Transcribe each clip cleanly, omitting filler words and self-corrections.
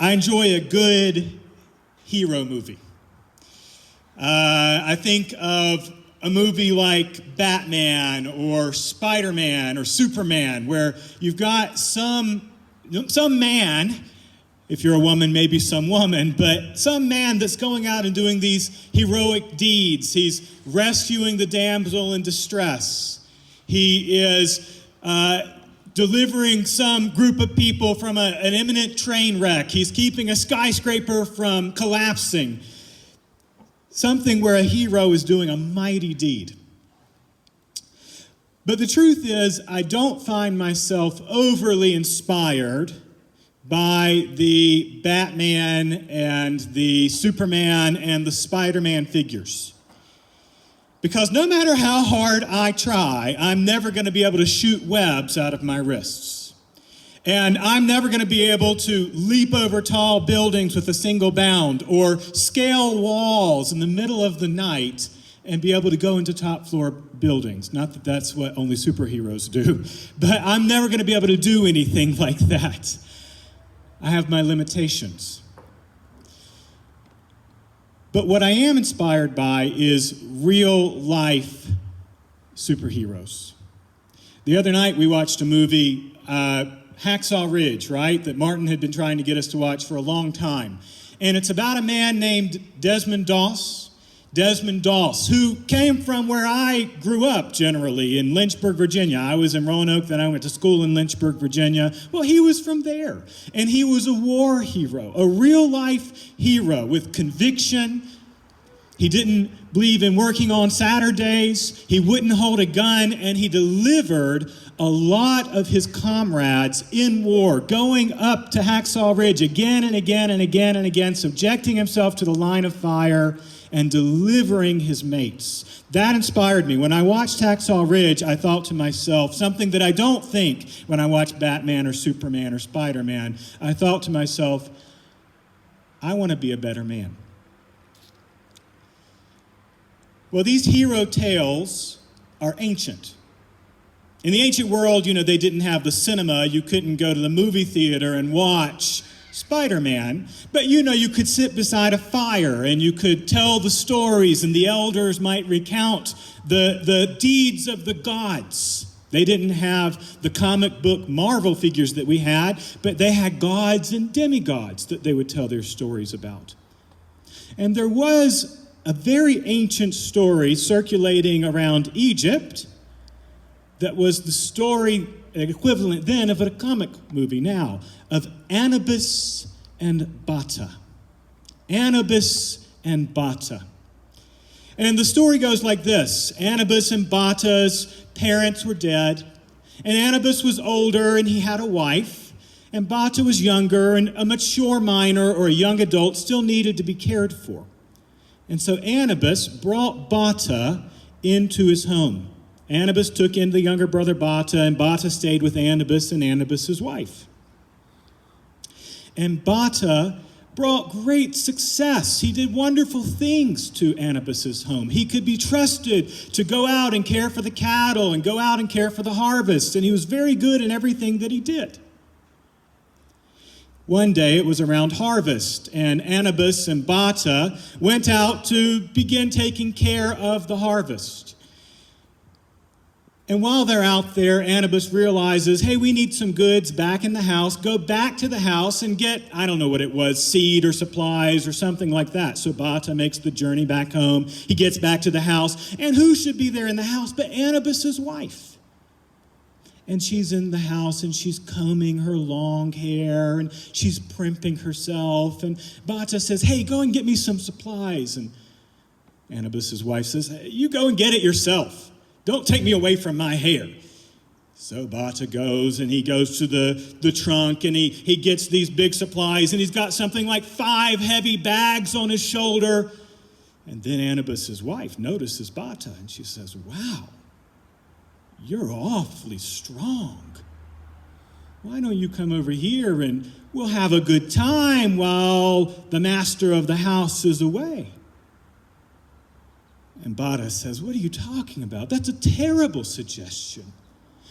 I enjoy a good hero movie. I think of a movie like Batman or Spider-Man or Superman, where you've got some man, if you're a woman, maybe some woman, but some man that's going out and doing these heroic deeds. He's rescuing the damsel in distress. He is delivering some group of people from an imminent train wreck. He's keeping a skyscraper from collapsing. Something where a hero is doing a mighty deed. But the truth is, I don't find myself overly inspired by the Batman and the Superman and the Spider-Man figures. Because no matter how hard I try, I'm never going to be able to shoot webs out of my wrists. And I'm never going to be able to leap over tall buildings with a single bound or scale walls in the middle of the night and be able to go into top floor buildings. Not that that's what only superheroes do, but I'm never going to be able to do anything like that. I have my limitations. But what I am inspired by is real life superheroes. The other night we watched a movie, Hacksaw Ridge, right? That Martin had been trying to get us to watch for a long time. And it's about a man named Desmond Doss, who came from where I grew up generally, in Lynchburg, Virginia. I was in Roanoke, then I went to school in Lynchburg, Virginia. Well, he was from there. And he was a war hero, a real-life hero with conviction. He didn't believe in working on Saturdays. He wouldn't hold a gun, and he delivered a lot of his comrades in war, going up to Hacksaw Ridge again and again and again and again, subjecting himself to the line of fire and delivering his mates. That inspired me. When I watched Hacksaw Ridge, I thought to myself something that I don't think when I watch Batman or Superman or Spider-Man. I thought to myself, I want to be a better man. Well, these hero tales are ancient. In the ancient world, they didn't have the cinema. You couldn't go to the movie theater and watch Spider-Man, but you could sit beside a fire and you could tell the stories, and the elders might recount the deeds of the gods. They didn't have the comic book Marvel figures that we had, but they had gods and demigods that they would tell their stories about. And there was a very ancient story circulating around Egypt that was the story equivalent then of a comic movie now, of Anubis and Bata. Anubis and Bata. And the story goes like this. Anubis and Bata's parents were dead, and Anubis was older and he had a wife, and Bata was younger, and a mature minor or a young adult still needed to be cared for. And so Anubis brought Bata into his home. Anubis took in the younger brother Bata, and Bata stayed with Anubis and Anubis' wife. And Bata brought great success. He did wonderful things to Anubis' home. He could be trusted to go out and care for the cattle and go out and care for the harvest, and he was very good in everything that he did. One day, it was around harvest, and Anubis and Bata went out to begin taking care of the harvest. And while they're out there, Anubis realizes, hey, we need some goods back in the house. Go back to the house and get, I don't know what it was, seed or supplies or something like that. So Bata makes the journey back home. He gets back to the house. And who should be there in the house but Anubis' wife? And she's in the house and she's combing her long hair and she's primping herself. And Bata says, hey, go and get me some supplies. And Anubis' wife says, hey, you go and get it yourself. Don't take me away from my hair. So Bata goes, and he goes to the trunk, and he gets these big supplies, and he's got something like 5 heavy bags on his shoulder. And then Anubis' wife notices Bata, and she says, wow, you're awfully strong. Why don't you come over here, and we'll have a good time while the master of the house is away? And Bata says, what are you talking about? That's a terrible suggestion.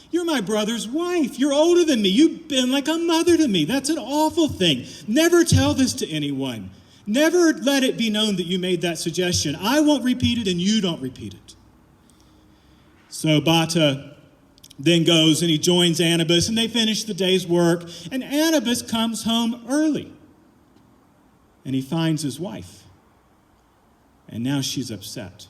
You're my brother's wife. You're older than me. You've been like a mother to me. That's an awful thing. Never tell this to anyone. Never let it be known that you made that suggestion. I won't repeat it and you don't repeat it. So Bata then goes and he joins Anubis and they finish the day's work. And Anubis comes home early. And he finds his wife. And now she's upset.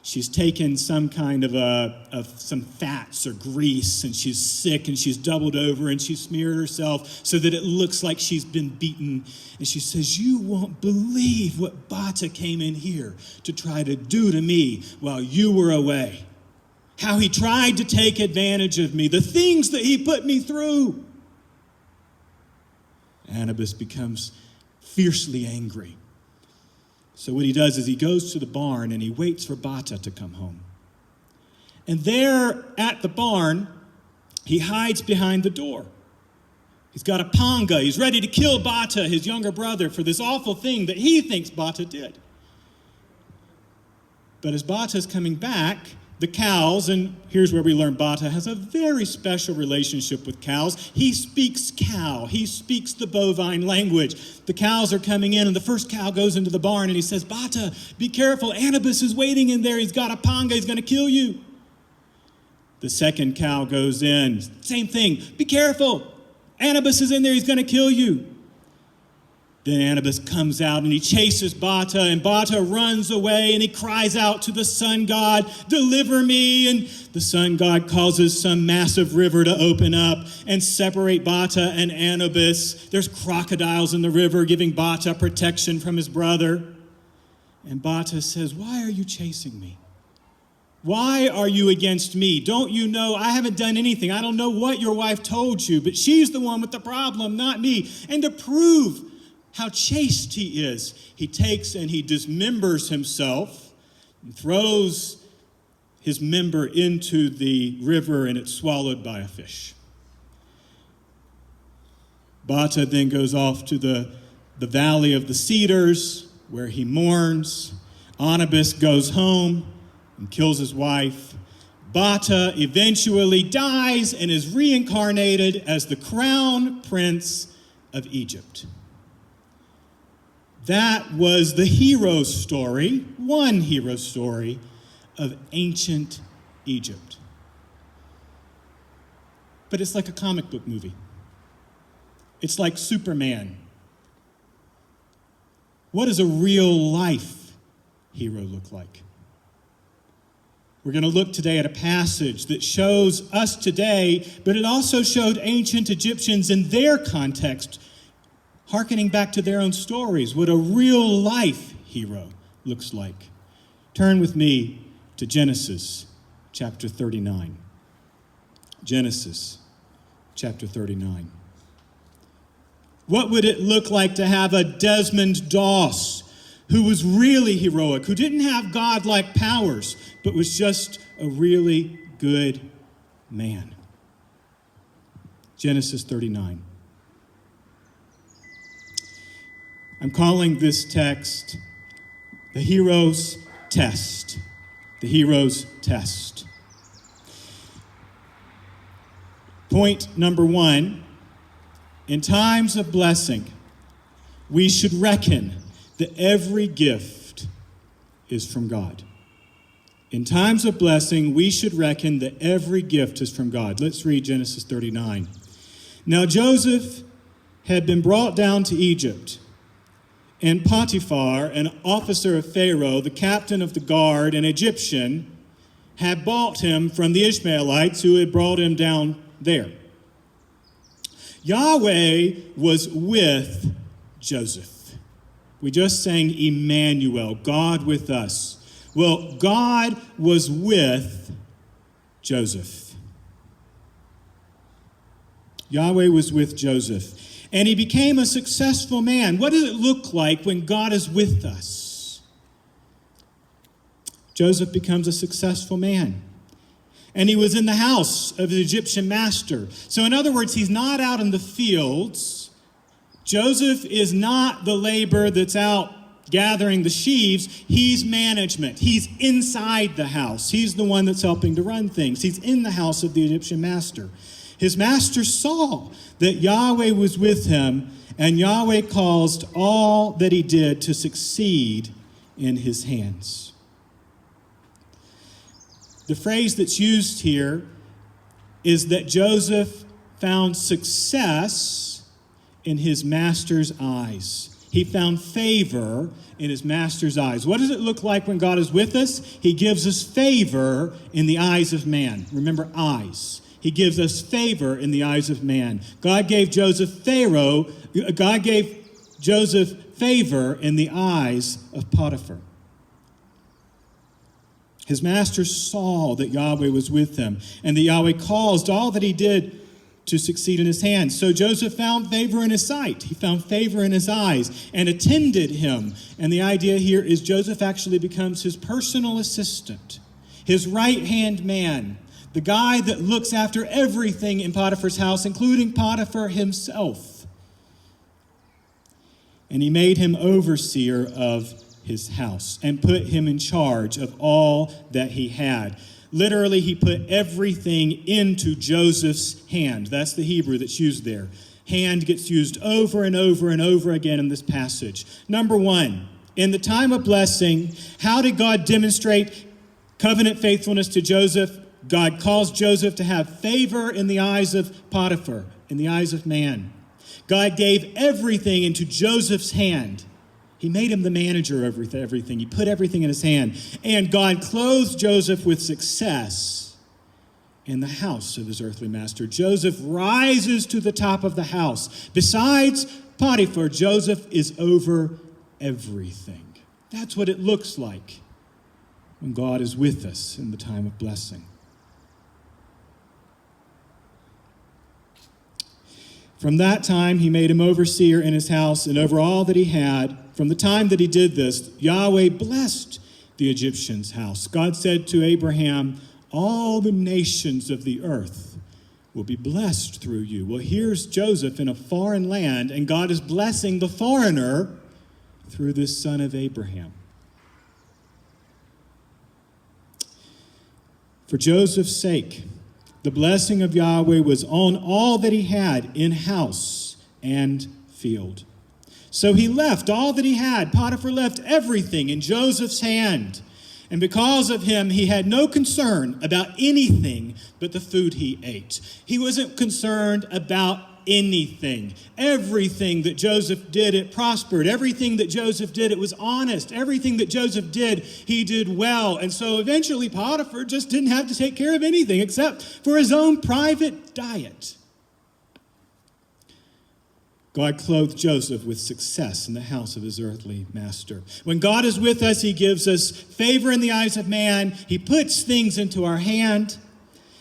She's taken some kind of some fats or grease, and she's sick, and she's doubled over, and she's smeared herself so that it looks like she's been beaten. And she says, you won't believe what Bata came in here to try to do to me while you were away. How he tried to take advantage of me, the things that he put me through. Anubis becomes fiercely angry. So what he does is he goes to the barn and he waits for Bata to come home. And there at the barn, he hides behind the door. He's got a panga. He's ready to kill Bata, his younger brother, for this awful thing that he thinks Bata did. But as Bata's coming back, the cows, and here's where we learn Bata has a very special relationship with cows. He speaks cow. He speaks the bovine language. The cows are coming in, and the first cow goes into the barn, and he says, Bata, be careful. Anubis is waiting in there. He's got a panga. He's going to kill you. The second cow goes in. Same thing. Be careful. Anubis is in there. He's going to kill you. Then Anubis comes out and he chases Bata, and Bata runs away and he cries out to the sun god, deliver me. And the sun god causes some massive river to open up and separate Bata and Anubis. There's crocodiles in the river giving Bata protection from his brother. And Bata says, why are you chasing me? Why are you against me? Don't you know I haven't done anything? I don't know what your wife told you, but she's the one with the problem, not me. And to prove how chaste he is, he takes and he dismembers himself and throws his member into the river, and it's swallowed by a fish. Bata then goes off to the valley of the cedars where he mourns. Anubis goes home and kills his wife. Bata eventually dies and is reincarnated as the crown prince of Egypt. That was the hero story, one hero story of ancient Egypt. But it's like a comic book movie. It's like Superman. What does a real life hero look like? We're going to look today at a passage that shows us today, but it also showed ancient Egyptians in their context, hearkening back to their own stories, what a real life hero looks like. Turn with me to Genesis chapter 39. Genesis chapter 39. What would it look like to have a Desmond Doss who was really heroic, who didn't have godlike powers, but was just a really good man? Genesis 39. I'm calling this text the hero's test. The hero's test. Point number one, in times of blessing, we should reckon that every gift is from God. In times of blessing, we should reckon that every gift is from God. Let's read Genesis 39. Now Joseph had been brought down to Egypt, and Potiphar, an officer of Pharaoh, the captain of the guard, an Egyptian, had bought him from the Ishmaelites who had brought him down there. Yahweh was with Joseph. We just sang Emmanuel, God with us. Well, God was with Joseph. Yahweh was with Joseph. And he became a successful man. What does it look like when God is with us? Joseph becomes a successful man. And he was in the house of the Egyptian master. So in other words, he's not out in the fields. Joseph is not the laborer that's out gathering the sheaves, he's management. He's inside the house. He's the one that's helping to run things. He's in the house of the Egyptian master. His master saw that Yahweh was with him, and Yahweh caused all that he did to succeed in his hands. The phrase that's used here is that Joseph found success in his master's eyes. He found favor in his master's eyes. What does it look like when God is with us? He gives us favor in the eyes of man. Remember, eyes. He gives us favor in the eyes of man. God gave Joseph favor in the eyes of Potiphar. His master saw that Yahweh was with him, and that Yahweh caused all that he did to succeed in his hands. So Joseph found favor in his sight. He found favor in his eyes and attended him. And the idea here is Joseph actually becomes his personal assistant, his right-hand man, the guy that looks after everything in Potiphar's house, including Potiphar himself. And he made him overseer of his house and put him in charge of all that he had. Literally, he put everything into Joseph's hand. That's the Hebrew that's used there. Hand gets used over and over and over again in this passage. Number one, in the time of blessing, how did God demonstrate covenant faithfulness to Joseph? God caused Joseph to have favor in the eyes of Potiphar, in the eyes of man. God gave everything into Joseph's hand. He made him the manager of everything. He put everything in his hand. And God clothed Joseph with success in the house of his earthly master. Joseph rises to the top of the house. Besides Potiphar, Joseph is over everything. That's what it looks like when God is with us in the time of blessing. From that time, he made him overseer in his house and over all that he had. From the time that he did this, Yahweh blessed the Egyptian's house. God said to Abraham, all the nations of the earth will be blessed through you. Well, here's Joseph in a foreign land, and God is blessing the foreigner through this son of Abraham. For Joseph's sake, the blessing of Yahweh was on all that he had in house and field. So he left all that he had. Potiphar left everything in Joseph's hand. And because of him, he had no concern about anything but the food he ate. He wasn't concerned about anything. Everything that Joseph did, it prospered. Everything that Joseph did, it was honest. Everything that Joseph did, he did well. And so eventually Potiphar just didn't have to take care of anything except for his own private diet. God clothed Joseph with success in the house of his earthly master. When God is with us, he gives us favor in the eyes of man. He puts things into our hand,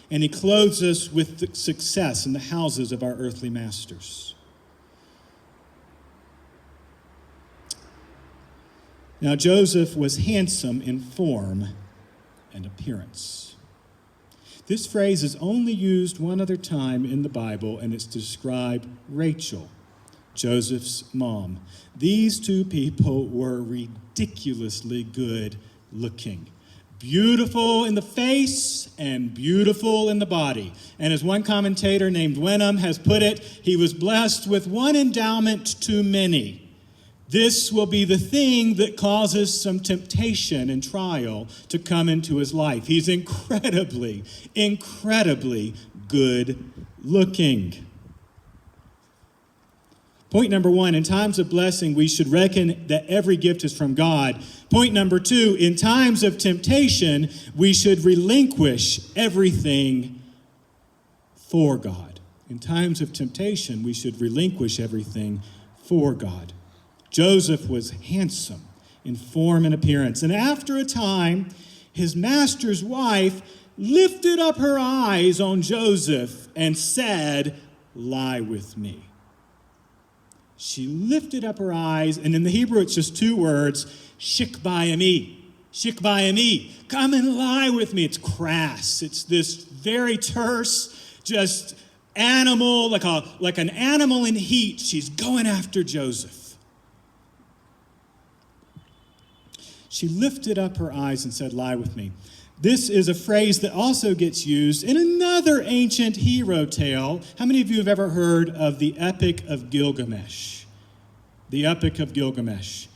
and he clothes us with success in the houses of our earthly masters. Now, Joseph was handsome in form and appearance. This phrase is only used one other time in the Bible, and it's to describe Rachel, Joseph's mom. These two people were ridiculously good looking. Beautiful in the face and beautiful in the body. And as one commentator named Wenham has put it, he was blessed with one endowment too many. This will be the thing that causes some temptation and trial to come into his life. He's incredibly, incredibly good looking. Point number one, in times of blessing, we should reckon that every gift is from God. Point number two, in times of temptation, we should relinquish everything for God. In times of temptation, we should relinquish everything for God. Joseph was handsome in form and appearance. And after a time, his master's wife lifted up her eyes on Joseph and said, "Lie with me." She lifted up her eyes, and in the Hebrew it's just two words, shikbayami, shikbayami, come and lie with me. It's crass. It's this very terse, just animal, like an animal in heat. She's going after Joseph. She lifted up her eyes and said, lie with me. This is a phrase that also gets used in another ancient hero tale. How many of you have ever heard of the Epic of Gilgamesh? The Epic of Gilgamesh.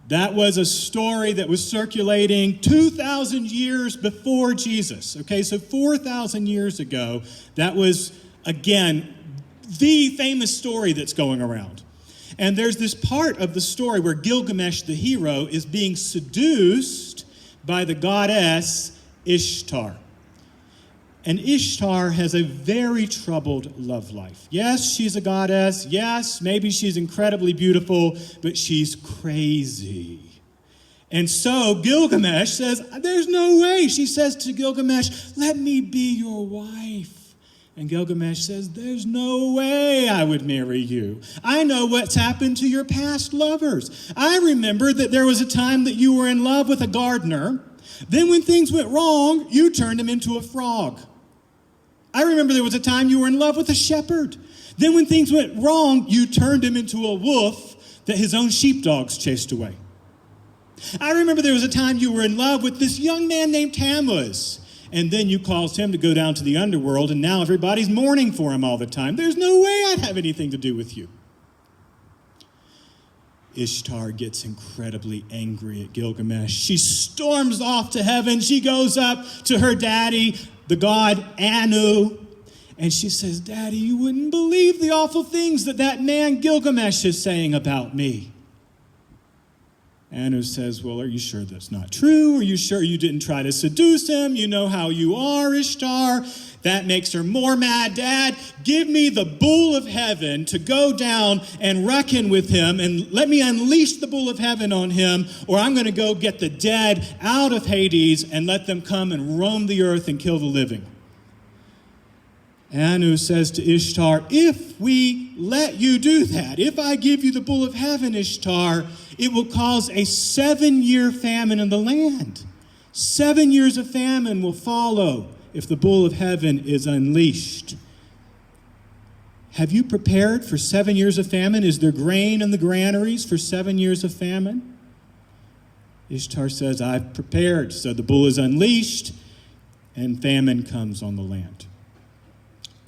That was a story that was circulating 2,000 years before Jesus. Okay, so 4,000 years ago, that was, again, the famous story that's going around. And there's this part of the story where Gilgamesh, the hero, is being seduced by the goddess Ishtar. And Ishtar has a very troubled love life. Yes, she's a goddess. Yes, maybe she's incredibly beautiful, but she's crazy. And so Gilgamesh says, there's no way. She says to Gilgamesh, let me be your wife. And Gilgamesh says, there's no way I would marry you. I know what's happened to your past lovers. I remember that there was a time that you were in love with a gardener. Then when things went wrong, you turned him into a frog. I remember there was a time you were in love with a shepherd. Then when things went wrong, you turned him into a wolf that his own sheepdogs chased away. I remember there was a time you were in love with this young man named Tammuz. And then you caused him to go down to the underworld, and now everybody's mourning for him all the time. There's no way I'd have anything to do with you. Ishtar gets incredibly angry at Gilgamesh. She storms off to heaven. She goes up to her daddy, the god Anu, and she says, Daddy, you wouldn't believe the awful things that man Gilgamesh is saying about me. Anu says, well, are you sure that's not true? Are you sure you didn't try to seduce him? You know how you are, Ishtar. That makes her more mad. Dad, give me the bull of heaven to go down and reckon with him, and let me unleash the bull of heaven on him, or I'm going to go get the dead out of Hades and let them come and roam the earth and kill the living. Anu says to Ishtar, if we let you do that, if I give you the bull of heaven, Ishtar, it will cause a 7-year famine in the land. 7 years of famine will follow if the bull of heaven is unleashed. Have you prepared for 7 years of famine? Is there grain in the granaries for 7 years of famine? Ishtar says, I've prepared. So the bull is unleashed and famine comes on the land.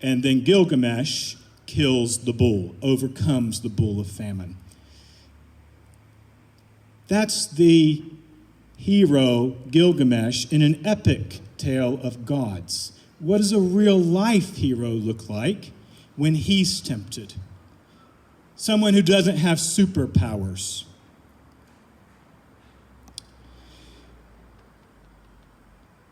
And then Gilgamesh kills the bull, overcomes the bull of famine. That's the hero Gilgamesh in an epic tale of gods. What does a real life hero look like when he's tempted? Someone who doesn't have superpowers.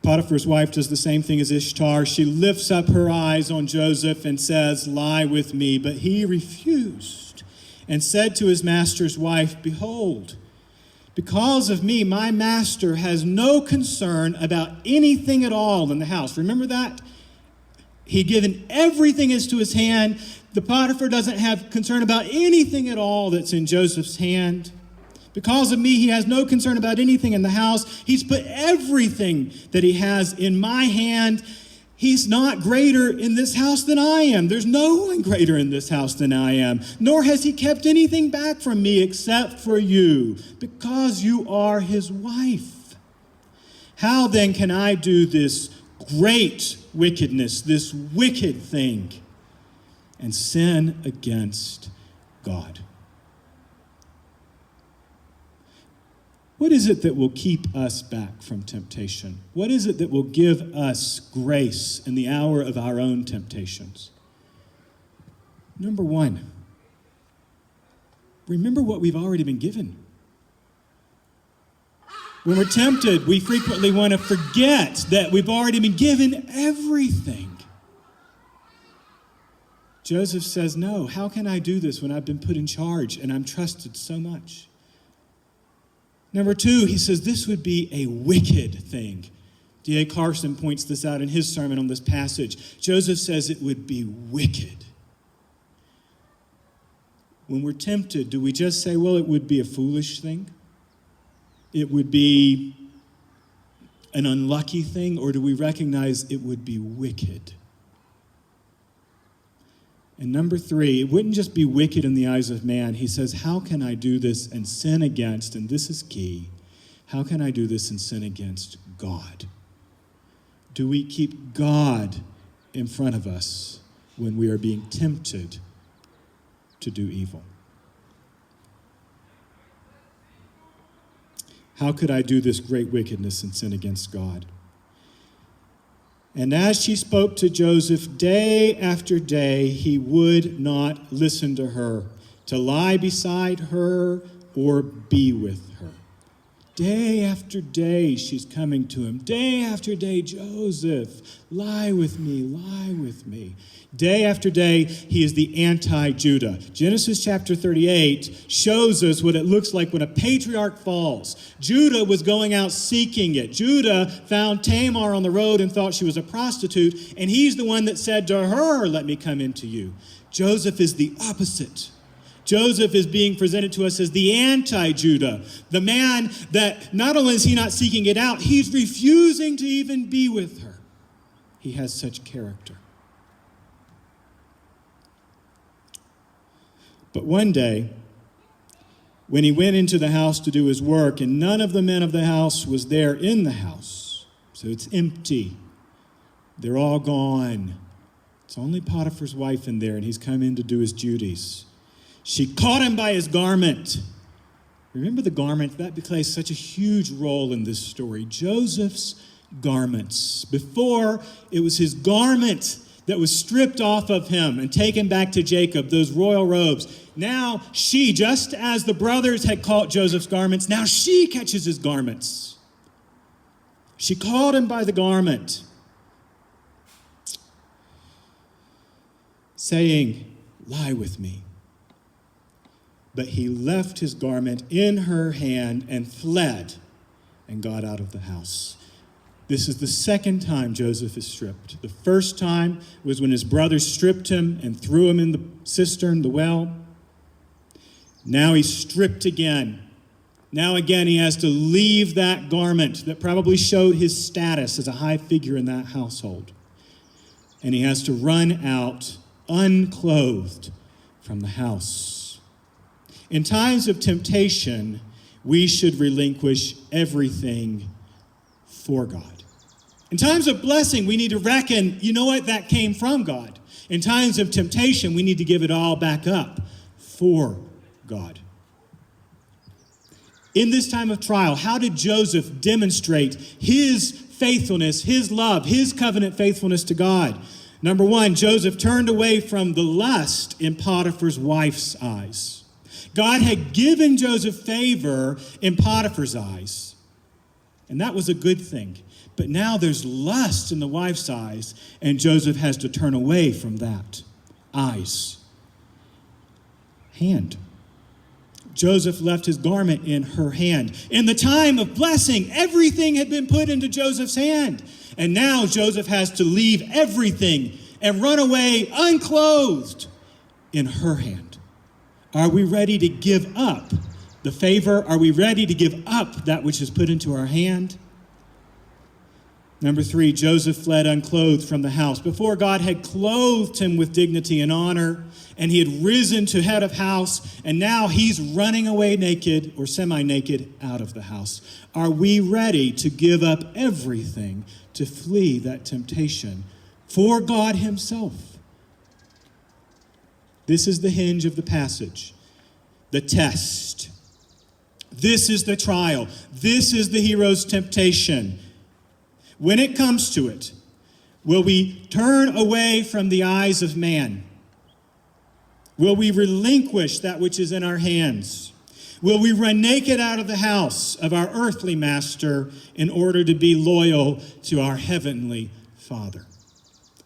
Potiphar's wife does the same thing as Ishtar. She lifts up her eyes on Joseph and says, lie with me. But he refused and said to his master's wife, behold, because of me, my master has no concern about anything at all in the house. Remember that? He'd given everything as to his hand. The Potiphar doesn't have concern about anything at all that's in Joseph's hand. Because of me, he has no concern about anything in the house. He's put everything that he has in my hand. He's not greater in this house than I am. There's no one greater in this house than I am. Nor has he kept anything back from me except for you, because you are his wife. How then can I do this great wickedness, this wicked thing, and sin against God? What is it that will keep us back from temptation? What is it that will give us grace in the hour of our own temptations? Number one, remember what we've already been given. When we're tempted, we frequently want to forget that we've already been given everything. Joseph says, no, how can I do this when I've been put in charge and I'm trusted so much? Number two, he says this would be a wicked thing. D.A. Carson points this out in his sermon on this passage. Joseph says it would be wicked. When we're tempted, do we just say, well, it would be a foolish thing? It would be an unlucky thing? Or do we recognize it would be wicked? And number three, it wouldn't just be wicked in the eyes of man. He says, how can I do this and sin against, and this is key, How can I do this and sin against God? Do we keep God in front of us when we are being tempted to do evil? How could I do this great wickedness and sin against God? And as she spoke to Joseph day after day, he would not listen to her, to lie beside her or be with her. Day after day, she's coming to him. Day after day, Joseph, lie with me, lie with me. Day after day, he is the anti-Judah. Genesis chapter 38 shows us what it looks like when a patriarch falls. Judah was going out seeking it. Judah found Tamar on the road and thought she was a prostitute, and he's the one that said to her, let me come into you. Joseph is the opposite. Joseph is being presented to us as the anti-Judah, the man that not only is he not seeking it out, he's refusing to even be with her. He has such character. But one day, when he went into the house to do his work, and none of the men of the house was there in the house, so it's empty. They're all gone. It's only Potiphar's wife in there, and he's come in to do his duties. She caught him by his garment. Remember the garment? That plays such a huge role in this story. Joseph's garments. Before, it was his garment that was stripped off of him and taken back to Jacob, those royal robes. Now she, just as the brothers had caught Joseph's garments, now she catches his garments. She caught him by the garment, saying, lie with me. But he left his garment in her hand and fled and got out of the house. This is the second time Joseph is stripped. The first time was when his brothers stripped him and threw him in the cistern, the well. Now he's stripped again. Now again he has to leave that garment that probably showed his status as a high figure in that household. And he has to run out unclothed from the house. In times of temptation, we should relinquish everything for God. In times of blessing, we need to reckon, you know what, that came from God. In times of temptation, we need to give it all back up for God. In this time of trial, how did Joseph demonstrate his faithfulness, his love, his covenant faithfulness to God? Number one, Joseph turned away from the lust in Potiphar's wife's eyes. God had given Joseph favor in Potiphar's eyes, and that was a good thing. But now there's lust in the wife's eyes, and Joseph has to turn away from that. Eyes. Hand. Joseph left his garment in her hand. In the time of blessing, everything had been put into Joseph's hand. And now Joseph has to leave everything and run away unclothed in her hand. Are we ready to give up the favor? Are we ready to give up that which is put into our hand? Number three, Joseph fled unclothed from the house. Before, God had clothed him with dignity and honor, and he had risen to head of house, and now he's running away naked or semi-naked out of the house. Are we ready to give up everything to flee that temptation for God himself? This is the hinge of the passage, the test. This is the trial. This is the hero's temptation. When it comes to it, will we turn away from the eyes of man? Will we relinquish that which is in our hands? Will we run naked out of the house of our earthly master in order to be loyal to our heavenly Father?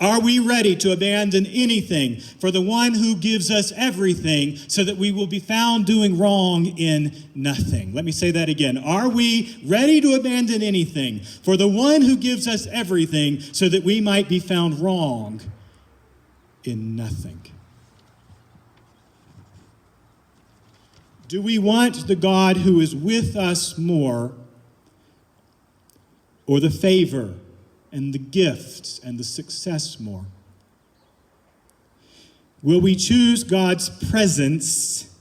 Are we ready to abandon anything for the one who gives us everything so that we will be found doing wrong in nothing? Let me say that again. Are we ready to abandon anything for the one who gives us everything so that we might be found wrong in nothing? Do we want the God who is with us more, or the favor and the gifts and the success more? Will we choose God's presence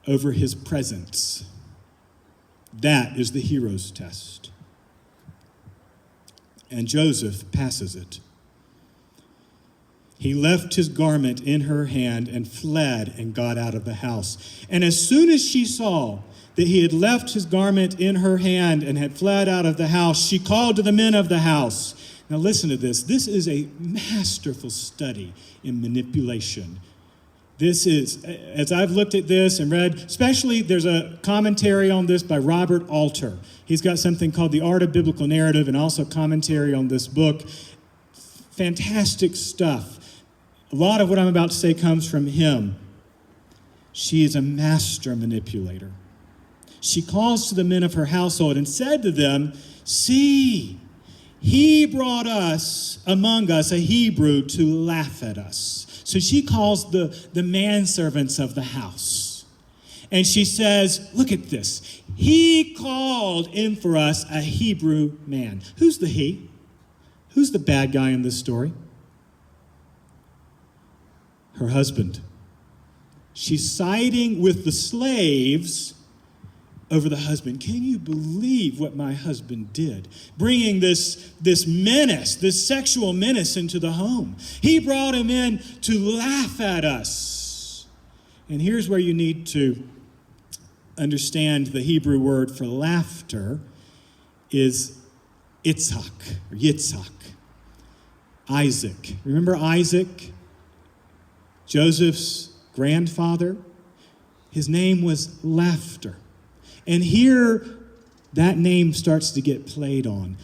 over his presence? That is the hero's test. And Joseph passes it. He left his garment in her hand and fled and got out of the house. And as soon as she saw that he had left his garment in her hand and had fled out of the house, she called to the men of the house. Now listen to this. This is a masterful study in manipulation. This is, as I've looked at this and read, especially there's a commentary on this by Robert Alter. He's got something called The Art of Biblical Narrative and also commentary on this book. Fantastic stuff. A lot of what I'm about to say comes from him. She is a master manipulator. She calls to the men of her household and said to them, "See, he brought us among us a Hebrew to laugh at us." So she calls the manservants of the house. And she says, look at this. He called in for us a Hebrew man. Who's the he? Who's the bad guy in this story? Her husband. She's siding with the slaves over the husband. Can you believe what my husband did? Bringing this menace, this sexual menace into the home. He brought him in to laugh at us. And here's where you need to understand the Hebrew word for laughter is Itzhak, or Yitzhak. Isaac. Remember Isaac? Joseph's grandfather? His name was Laughter. And here, that name starts to get played on.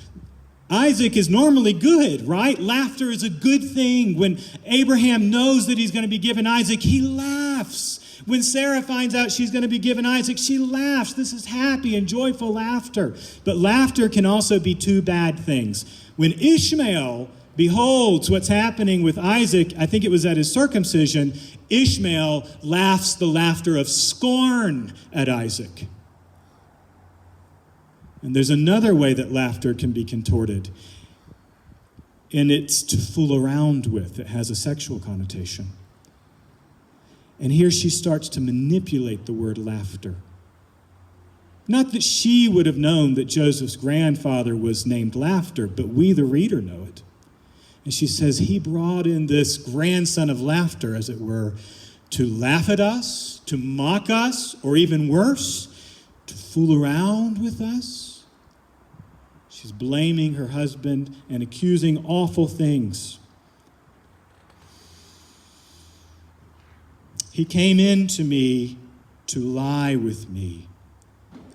Isaac is normally good, right? Laughter is a good thing. When Abraham knows that he's going to be given Isaac, he laughs. When Sarah finds out she's going to be given Isaac, she laughs. This is happy and joyful laughter. But laughter can also be two bad things. When Ishmael beholds what's happening with Isaac, I think it was at his circumcision, Ishmael laughs the laughter of scorn at Isaac. And there's another way that laughter can be contorted, and it's to fool around with. It has a sexual connotation. And here she starts to manipulate the word laughter. Not that she would have known that Joseph's grandfather was named Laughter, but we, the reader, know it. And she says, he brought in this grandson of laughter, as it were, to laugh at us, to mock us, or even worse, to fool around with us. She's blaming her husband and accusing awful things. He came in to me to lie with me,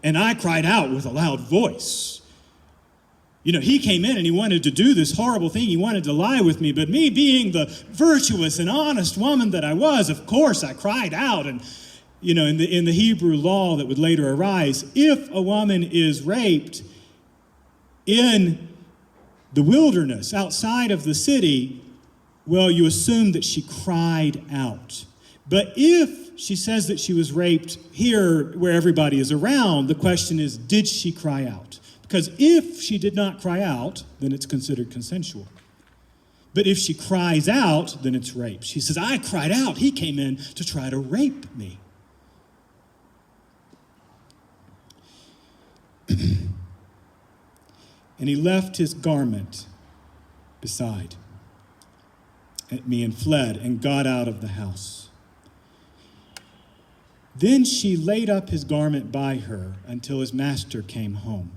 and I cried out with a loud voice. You know, he came in and he wanted to do this horrible thing. He wanted to lie with me, but me being the virtuous and honest woman that I was, of course, I cried out. And, you know, in the Hebrew law that would later arise, if a woman is raped in the wilderness, outside of the city, well, you assume that she cried out. But if she says that she was raped here where everybody is around, the question is, did she cry out? Because if she did not cry out, then it's considered consensual. But if she cries out, then it's rape. She says, I cried out. He came in to try to rape me. And he left his garment beside me and fled and got out of the house. Then she laid up his garment by her until his master came home.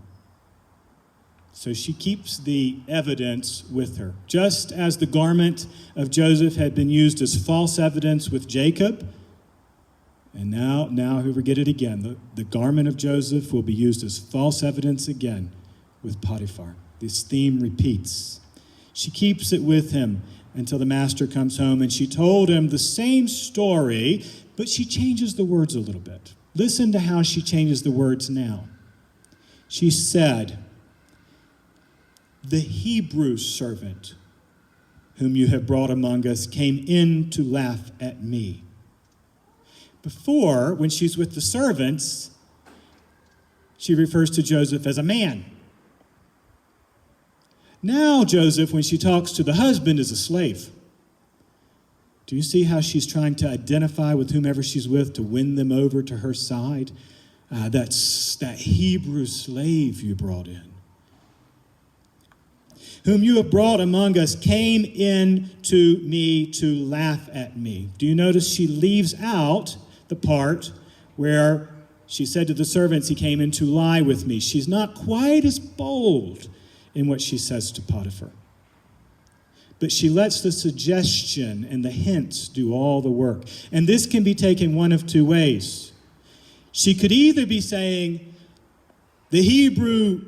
So she keeps the evidence with her. Just as the garment of Joseph had been used as false evidence with Jacob, and now here we get it again. The garment of Joseph will be used as false evidence again with Potiphar. This theme repeats. She keeps it with him until the master comes home, and she told him the same story, but she changes the words a little bit. Listen to how she changes the words now. She said, the Hebrew servant whom you have brought among us came in to laugh at me. Before, when she's with the servants, she refers to Joseph as a man. Now Joseph, when she talks to the husband, is a slave. Do you see how she's trying to identify with whomever she's with to win them over to her side? That's that Hebrew slave you brought in, whom you have brought among us, came in to me to laugh at me. Do you notice she leaves out the part where she said to the servants, he came in to lie with me? She's not quite as bold in what she says to Potiphar. But she lets the suggestion and the hints do all the work. And this can be taken one of two ways. She could either be saying, the Hebrew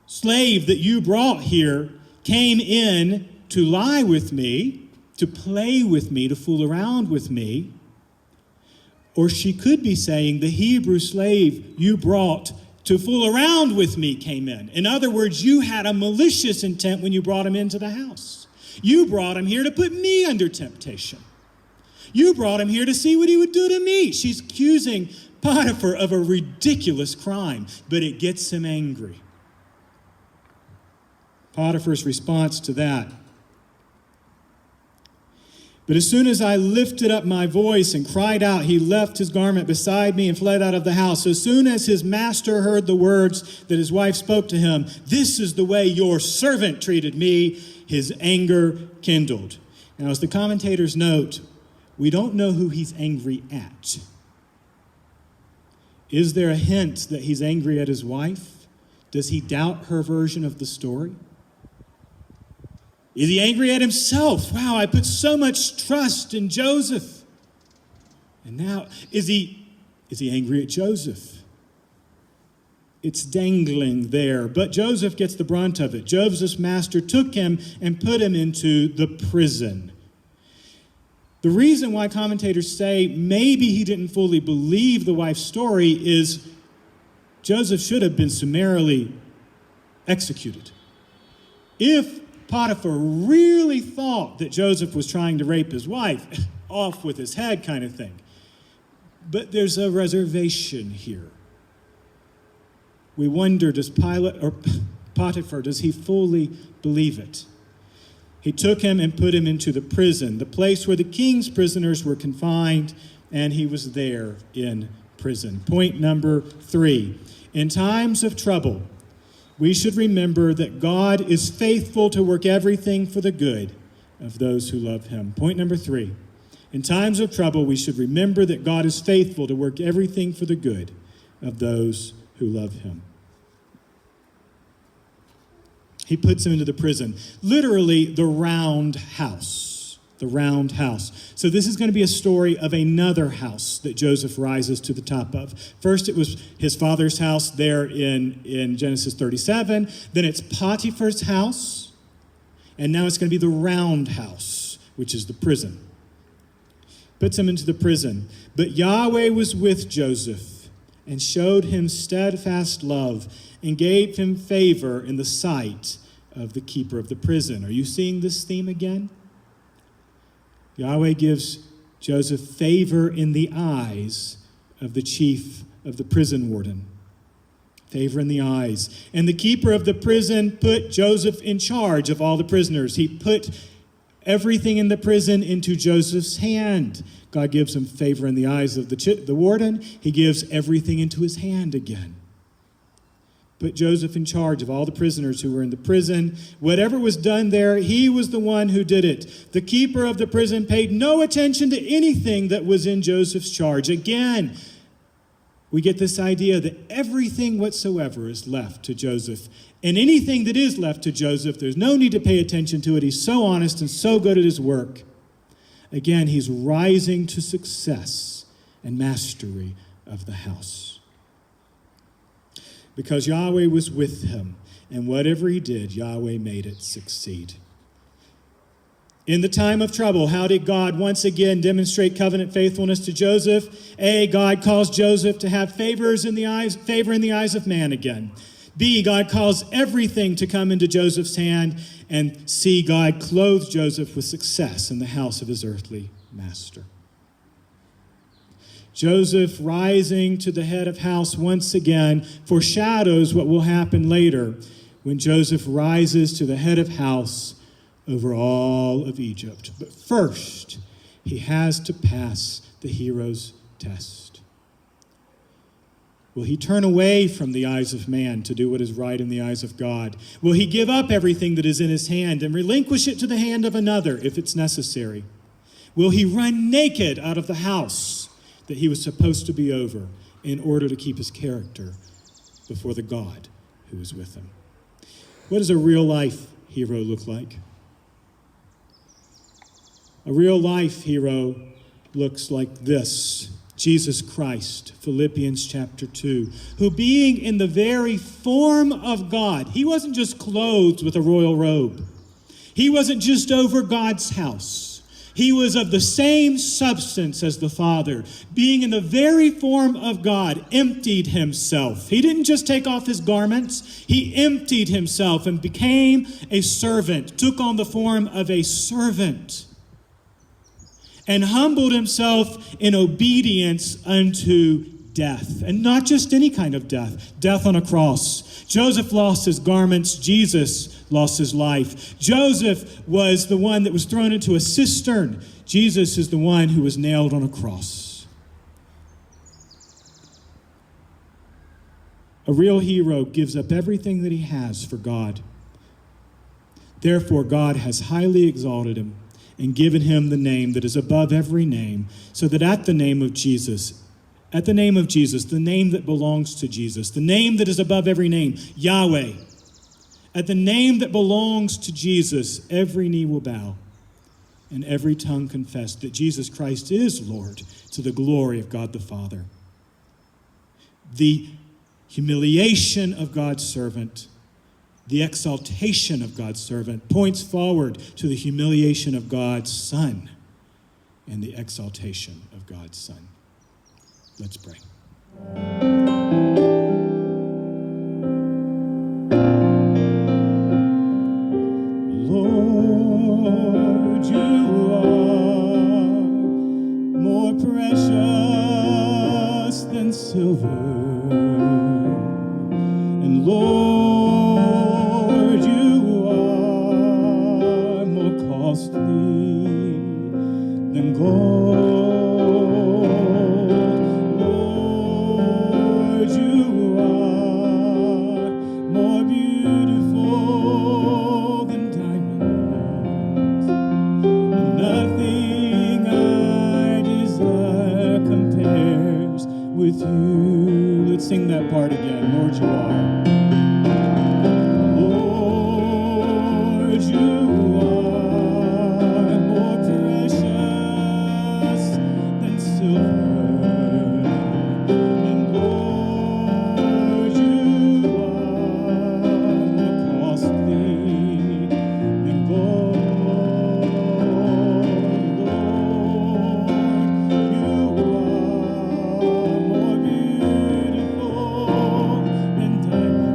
slave that you brought here came in to lie with me, to play with me, to fool around with me. Or she could be saying, the Hebrew slave you brought to fool around with me came in. In other words, you had a malicious intent when you brought him into the house. You brought him here to put me under temptation. You brought him here to see what he would do to me. She's accusing Potiphar of a ridiculous crime, but it gets him angry. Potiphar's response to that: but as soon as I lifted up my voice and cried out, he left his garment beside me and fled out of the house. So as soon as his master heard the words that his wife spoke to him, this is the way your servant treated me, his anger kindled. Now, as the commentators note, we don't know who he's angry at. Is there a hint that he's angry at his wife? Does he doubt her version of the story? Is he angry at himself? Wow, I put so much trust in Joseph. And now, is he angry at Joseph? It's dangling there. But Joseph gets the brunt of it. Joseph's master took him and put him into the prison. The reason why commentators say maybe he didn't fully believe the wife's story is Joseph should have been summarily executed. If Potiphar really thought that Joseph was trying to rape his wife, off with his head kind of thing. But there's a reservation here. We wonder, does Potiphar, does he fully believe it? He took him and put him into the prison, the place where the king's prisoners were confined, and he was there in prison. Point number 3. In times of trouble, we should remember that God is faithful to work everything for the good of those who love him. Point number 3. In times of trouble, we should remember that God is faithful to work everything for the good of those who love him. He puts him into the prison. Literally, the round house. The round house. So this is going to be a story of another house that Joseph rises to the top of. First, it was his father's house there in Genesis 37. Then it's Potiphar's house. And now it's going to be the round house, which is the prison. Puts him into the prison. But Yahweh was with Joseph and showed him steadfast love and gave him favor in the sight of the keeper of the prison. Are you seeing this theme again? Yahweh gives Joseph favor in the eyes of the chief of the prison warden. Favor in the eyes. And the keeper of the prison put Joseph in charge of all the prisoners. He put everything in the prison into Joseph's hand. God gives him favor in the eyes of the warden. He gives everything into his hand again. Put Joseph in charge of all the prisoners who were in the prison. Whatever was done there, he was the one who did it. The keeper of the prison paid no attention to anything that was in Joseph's charge. Again, we get this idea that everything whatsoever is left to Joseph. And anything that is left to Joseph, there's no need to pay attention to it. He's so honest and so good at his work. Again, he's rising to success and mastery of the house. Because Yahweh was with him, and whatever he did, Yahweh made it succeed. In the time of trouble, how did God once again demonstrate covenant faithfulness to Joseph? A, God caused Joseph to have favor in the eyes of man again. B, God caused everything to come into Joseph's hand. And C, God clothed Joseph with success in the house of his earthly master. Joseph rising to the head of house once again foreshadows what will happen later when Joseph rises to the head of house over all of Egypt. But first, he has to pass the hero's test. Will he turn away from the eyes of man to do what is right in the eyes of God? Will he give up everything that is in his hand and relinquish it to the hand of another if it's necessary? Will he run naked out of the house that he was supposed to be over in order to keep his character before the God who is with him? What does a real-life hero look like? A real-life hero looks like this. Jesus Christ, Philippians chapter 2, who being in the very form of God, he wasn't just clothed with a royal robe. He wasn't just over God's house. He was of the same substance as the Father. Being in the very form of God, emptied himself. He didn't just take off his garments. He emptied himself and became a servant, took on the form of a servant, and humbled himself in obedience unto death. And not just any kind of death, death on a cross. Joseph lost his garments. Jesus lost his life. Joseph was the one that was thrown into a cistern. Jesus is the one who was nailed on a cross. A real hero gives up everything that he has for God. Therefore, God has highly exalted him and given him the name that is above every name, so that at the name of Jesus, the name that belongs to Jesus, the name that is above every name, Yahweh, at the name that belongs to Jesus, every knee will bow and every tongue confess that Jesus Christ is Lord, to the glory of God the Father. The humiliation of God's servant, the exaltation of God's servant, points forward to the humiliation of God's Son and the exaltation of God's Son. Let's pray. Lord, you are more precious than silver, and Lord, you are more costly than gold. Lord, you are more beautiful than diamonds, and nothing I desire compares with you. Let's sing that part again. Lord, you are. Lord, you are more precious than silver, and Lord, you are more costly than gold. Lord, you are more beautiful than diamonds.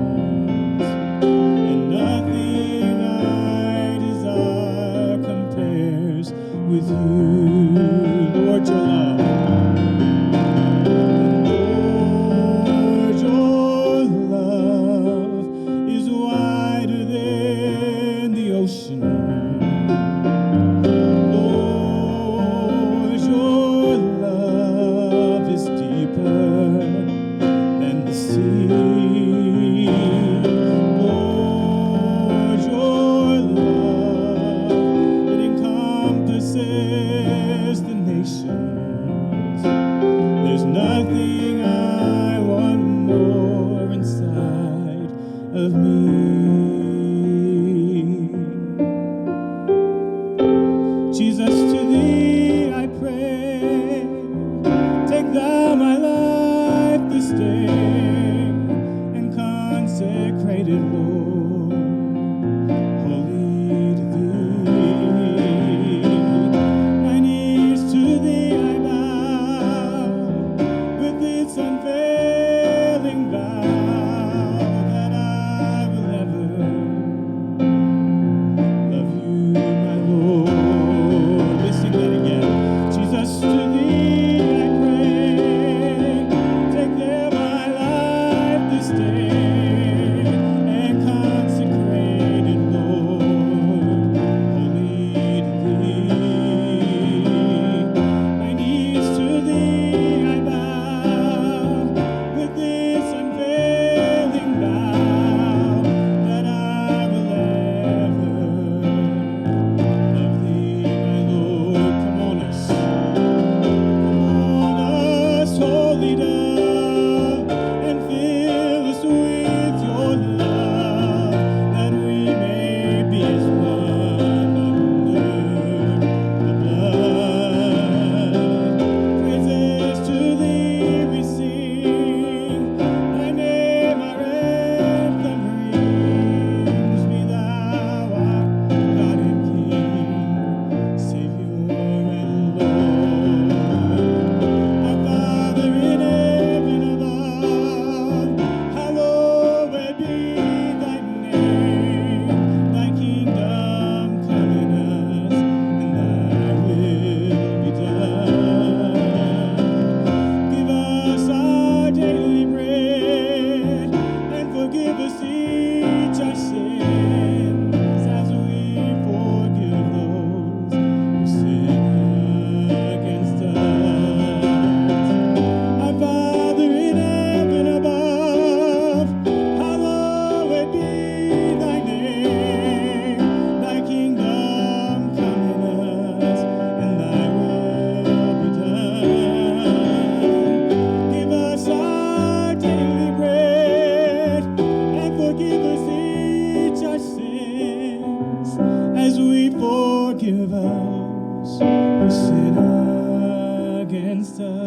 against us.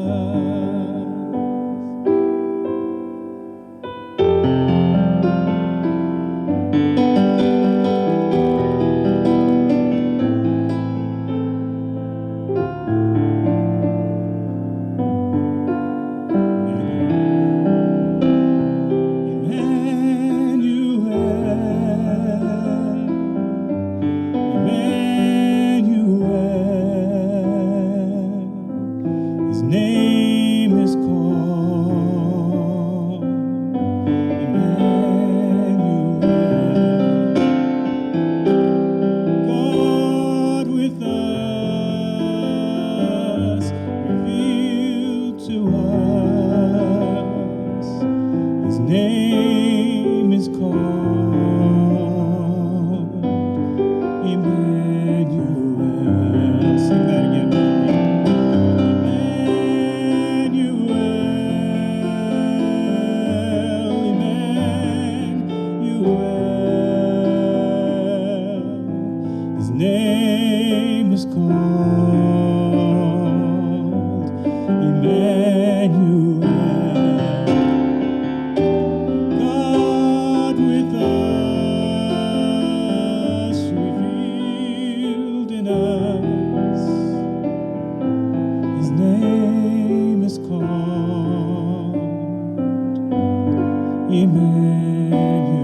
Emmanuel.